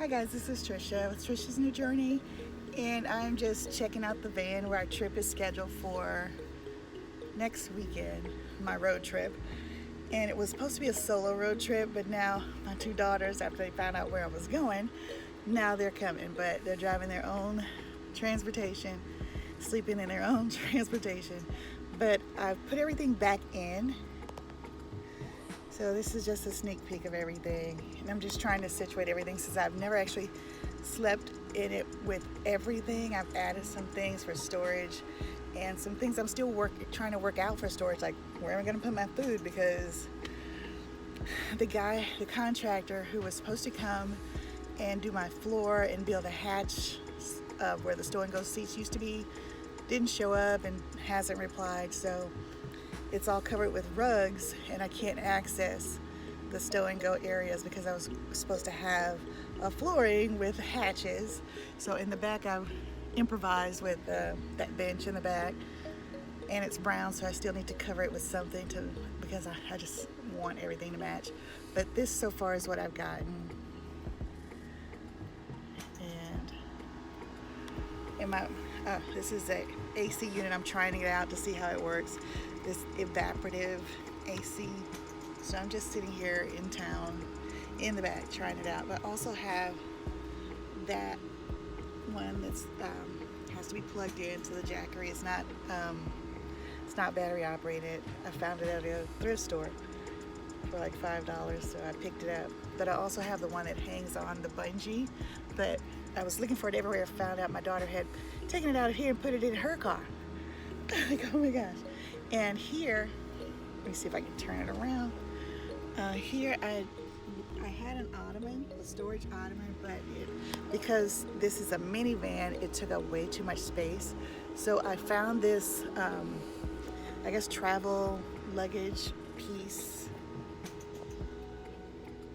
Hi guys, this is Trisha with Trisha's New Journey, and I'm just checking out the van where our trip is scheduled for next weekend, my road trip. And it was supposed to be a solo road trip, but now my two daughters, after they found out where I was going, now they're coming, but they're driving their own transportation, sleeping in their own transportation. But I've put everything back in. So this is just a sneak peek of everything, and I'm just trying to situate everything since I've never actually slept in it with everything. I've added some things for storage and some things I'm still trying to work out for storage, like where am I going to put my food, because the contractor who was supposed to come and do my floor and build a hatch where the stow and go seats used to be didn't show up and hasn't replied. So it's all covered with rugs and I can't access the stow and go areas because I was supposed to have a flooring with hatches. So in the back I've improvised with that bench in the back, and it's brown, so I still need to cover it with something because I just want everything to match. But this so far is what I've gotten. And this is a AC unit. I'm trying it out to see how it works. This evaporative AC. So I'm just sitting here in town in the back trying it out. But I also have that one that's has to be plugged into the Jackery. It's not battery operated. I found it at a thrift store for like $5, so I picked it up. But I also have the one that hangs on the bungee, but I was looking for it everywhere. I found out my daughter had taken it out of here and put it in her car. Like, oh my gosh. And here, let me see if I can turn it around. Here I had an ottoman, a storage ottoman, but because this is a minivan, it took up way too much space. So I found this, I guess, travel luggage piece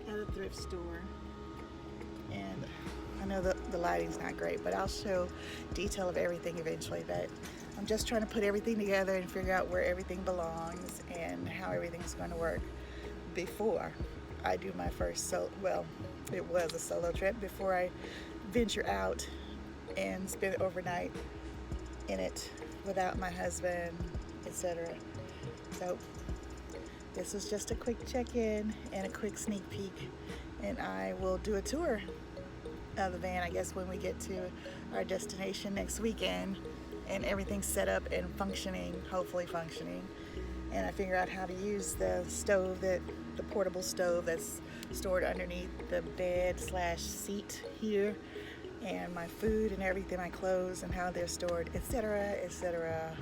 at a thrift store. And I know the lighting's not great, but I'll show detail of everything eventually. But I'm just trying to put everything together and figure out where everything belongs and how everything's going to work before I do my first it was a solo trip, before I venture out and spend overnight in it without my husband, etc. So this was just a quick check-in and a quick sneak peek, and I will do a tour of the van, I guess, when we get to our destination next weekend and everything's set up and functioning, hopefully functioning, and I figure out how to use the portable stove that's stored underneath the bed/seat here, and my food and everything, my clothes and how they're stored, etc., etc.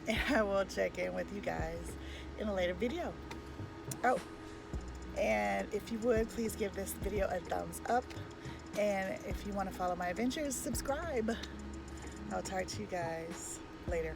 And I will check in with you guys in a later video. Oh, and if you would, please give this video a thumbs up, and if you want to follow my adventures, subscribe. I'll talk to you guys later.